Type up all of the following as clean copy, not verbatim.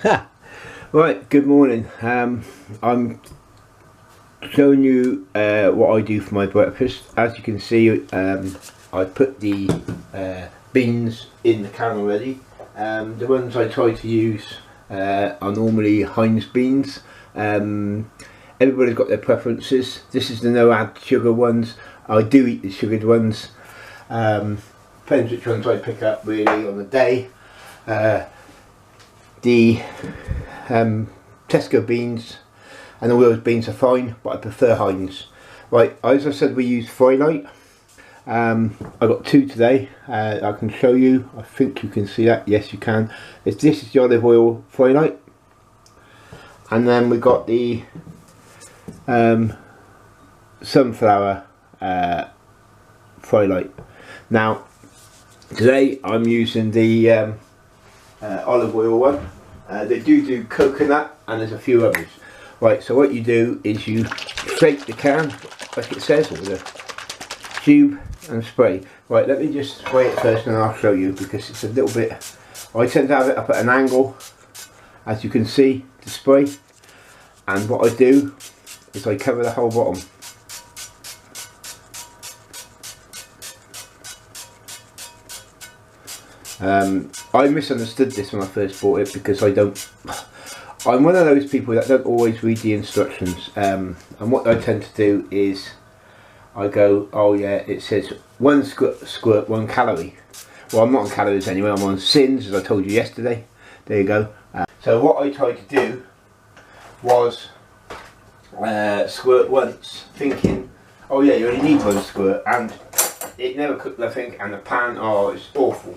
Ha! Right, good morning. I'm showing you what I do for my breakfast. As you can see, I put the beans in the can already. The ones I try to use are normally Heinz beans. Everybody's got their preferences. This is the no add sugar ones. I do eat the sugared ones. Depends which ones I pick up really on the day. The Tesco beans and all those beans are fine, but I prefer Heinz. Right, as I said, we use Frylight. I got two today. I can show you. I think you can see that. Yes, you can. This is the olive oil Frylight, and then we got the sunflower Frylight. Now, today I'm using the olive oil one. They do coconut and there's a few others. Right, so what you do is you shake the can like it says with a tube and spray. Right, let me just spray it first and I'll show you, because it's a little bit, I tend to have it up at an angle, as you can see, to spray. And what I do is I cover the whole bottom. I misunderstood this when I first bought it, because I'm one of those people that don't always read the instructions, and what I tend to do is I go, oh yeah, it says one squirt, 1 calorie. Well, I'm not on calories anyway, I'm on sins, as I told you yesterday. There you go. So what I tried to do was squirt once, thinking, oh yeah, you only need 1 squirt, and it never cooked nothing, and the pan, oh, it's awful.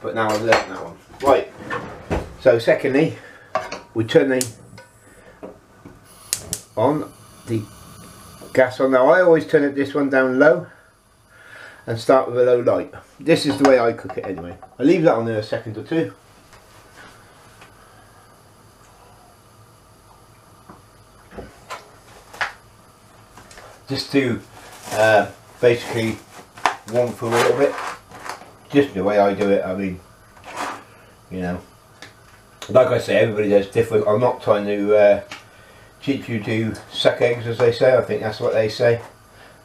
But now I've learnt that one. Right, so secondly, we turn on the gas on. Now I always turn this one down low and start with a low light. This is the way I cook it anyway. I leave that on there a second or two. Just to basically warm for a little bit. Just the way I do it. I mean, you know, like I say, everybody does different. I'm not trying to teach you to suck eggs, as they say. I think that's what they say.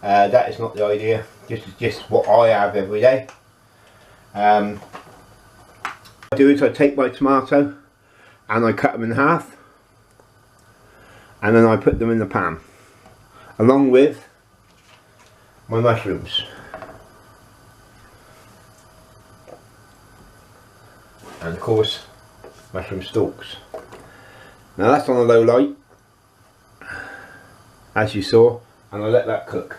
That is not the idea. Just what I have every day. What I do is I take my tomato and I cut them in half, and then I put them in the pan along with my mushrooms. And of course, mushroom stalks. Now that's on a low light, as you saw, and I let that cook.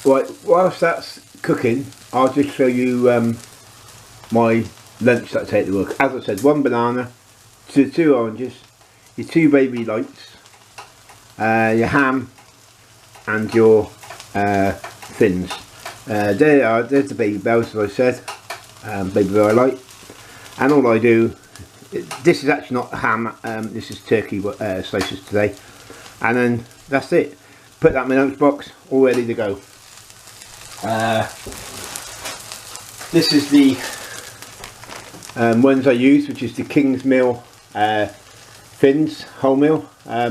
Right, whilst that's cooking, I'll just show you my lunch that I take to work. As I said, 1 banana, 2 oranges, your 2 baby lights, your ham, and your fins. There's the baby bells, as I said, baby bell light. And all I do, this is actually not ham, this is turkey slices today. And then that's it. Put that in my lunchbox, all ready to go. This is the ones I use, which is the Kingsmill fins, wholemeal.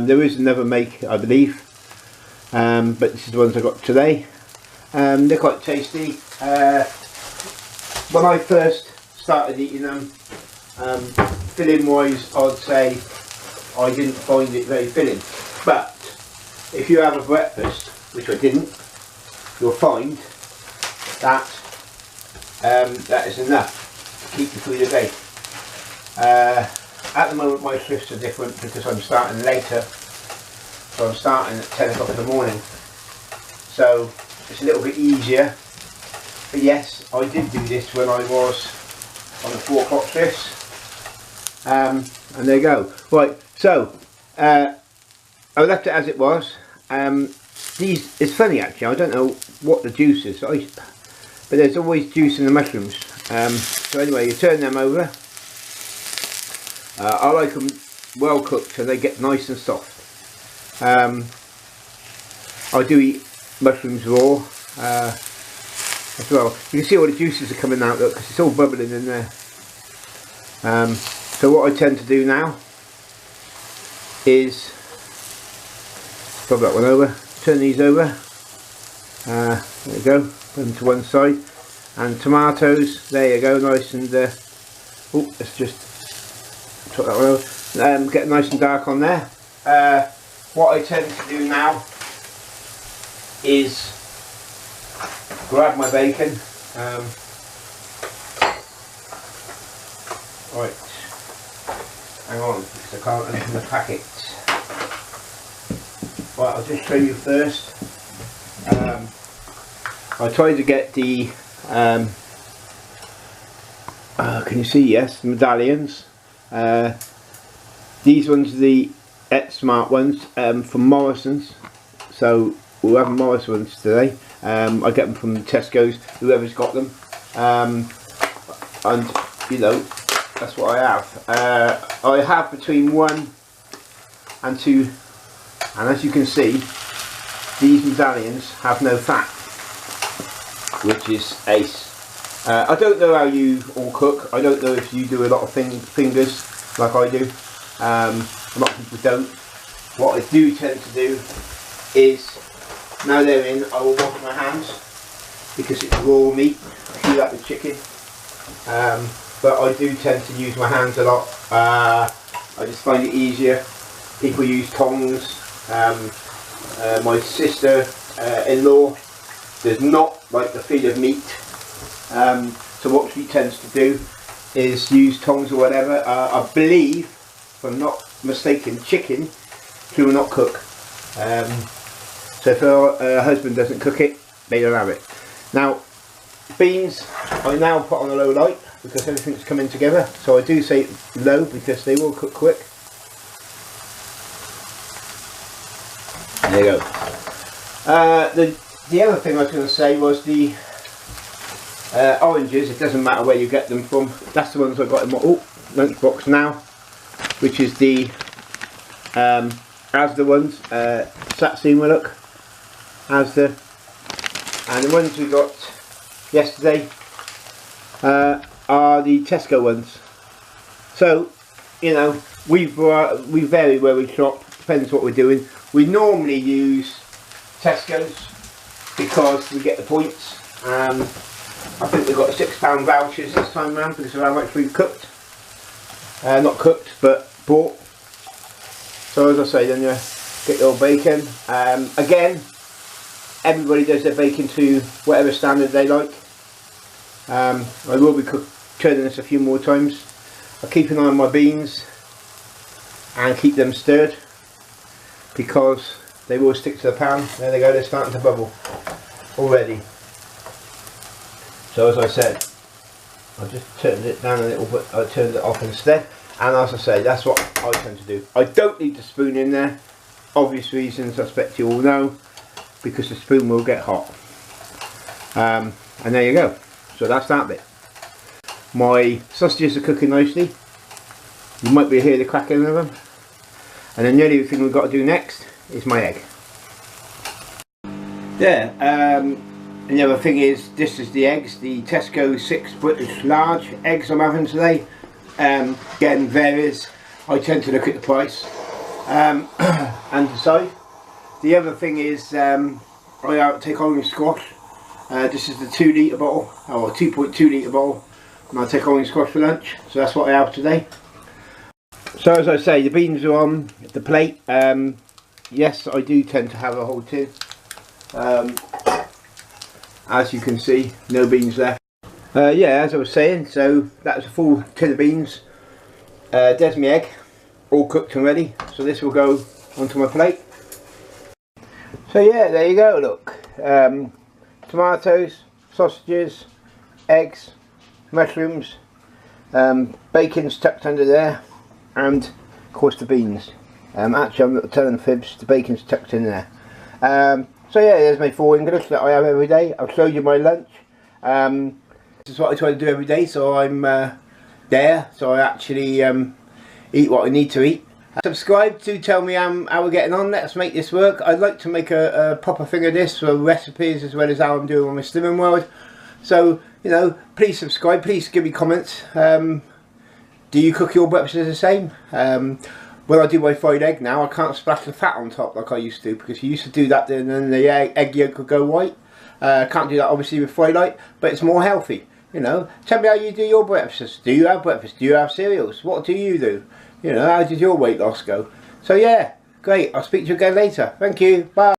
There is another make, I believe. But this is the ones I got today. They're quite tasty. When I first started eating them, filling wise, I'd say I didn't find it very filling. But if you have a breakfast, which I didn't, you'll find that that is enough to keep you through the day. At the moment my shifts are different because I'm starting later. So I'm starting at 10 o'clock in the morning, so it's a little bit easier. But yes, I did do this when I was on the 4 o'clock shifts, and there you go. Right, so I left it as it was. It's funny actually, I don't know what the juice is, but there's always juice in the mushrooms. So anyway, you turn them over. I like them well cooked so they get nice and soft. I do eat mushrooms raw, as well. You can see all the juices are coming out, look, because it's all bubbling in there. So what I tend to do now is pop that one over, turn these over, there you go, put them to one side, and tomatoes, there you go, nice and, oh, let's just put that one over, get nice and dark on there. What I tend to do now is grab my bacon, right, hang on, because I can't open the packet. Right, I'll just show you first. I tried to get the, can you see, yes, the medallions. These ones are the Smart ones from Morrison's, so we'll have Morrison ones today. I get them from Tesco's, whoever's got them, and you know, that's what I have. I have between 1 and 2, and as you can see, these medallions have no fat, which is ace. I don't know how you all cook. I don't know if you do a lot of fingers like I do. A lot of people don't. What I do tend to do is, now they're in, I will wash my hands because it's raw meat. I do that with chicken. But I do tend to use my hands a lot. I just find it easier. People use tongs. My sister-in-law does not like the feel of meat. So what she tends to do is use tongs or whatever. I believe, if I'm not mistaken, chicken she will not cook. So if her husband doesn't cook it, they don't have it. Now, beans I now put on a low light because everything's coming together. So I do say low because they will cook quick. There you go. The other thing I was going to say was the oranges. It doesn't matter where you get them from. That's the ones I got in my lunchbox now, which is the Asda ones. Satsuma, look, Asda, and the ones we got yesterday are the Tesco ones. So, you know, we vary where we shop. Depends what we're doing. We normally use Tesco's because we get the points. I think we've got £6 vouchers this time around because of how much we've cooked. Not cooked, but bought. So as I say, then you get your bacon. Again, everybody does their bacon to whatever standard they like. I will be turning this a few more times. I'll keep an eye on my beans and keep them stirred because they will stick to the pan. There they go, they're starting to bubble already. So as I said, I just turned it down a little bit, I turned it off instead, and as I say, that's what I tend to do. I don't need the spoon in there, obvious reasons I expect you all know, because the spoon will get hot. And there you go, so that's that bit. My sausages are cooking nicely, you might be able to hear the cracking of them, and then the only thing we've got to do next is my egg. There, and the other thing is, this is the eggs, the Tesco 6 British large eggs I'm having today. Again, varies. I tend to look at the price and decide. The other thing is, I take orange squash. This is the 2 litre bottle, or 2.2 litre bottle, and I take orange squash for lunch. So that's what I have today. So as I say, the beans are on the plate. Yes, I do tend to have a whole tin. As you can see, no beans left. Yeah, as I was saying, so that's a full tin of beans. There's my egg, all cooked and ready. So this will go onto my plate. So yeah, there you go, look. Tomatoes, sausages, eggs, mushrooms, bacon's tucked under there, and of course the beans. Actually, I'm not telling fibs, the bacon's tucked in there. So yeah, there's my 4 English that I have every day. I'll show you my lunch. This is what I try to do every day, so I'm there, so I actually eat what I need to eat. Subscribe to tell me how we're getting on. Let's make this work. I'd like to make a proper thing of this for recipes as well as how I'm doing on my Slimming World. So, you know, please subscribe, please give me comments. Do you cook your breakfast the same? When I do my fried egg now, I can't splash the fat on top like I used to, because you used to do that and then the egg yolk would go white. Can't do that obviously with fried light, but it's more healthy. You know, tell me how you do your breakfast. Do you have breakfast? Do you have cereals? What do you do? You know, how did your weight loss go? So yeah, great. I'll speak to you again later. Thank you. Bye.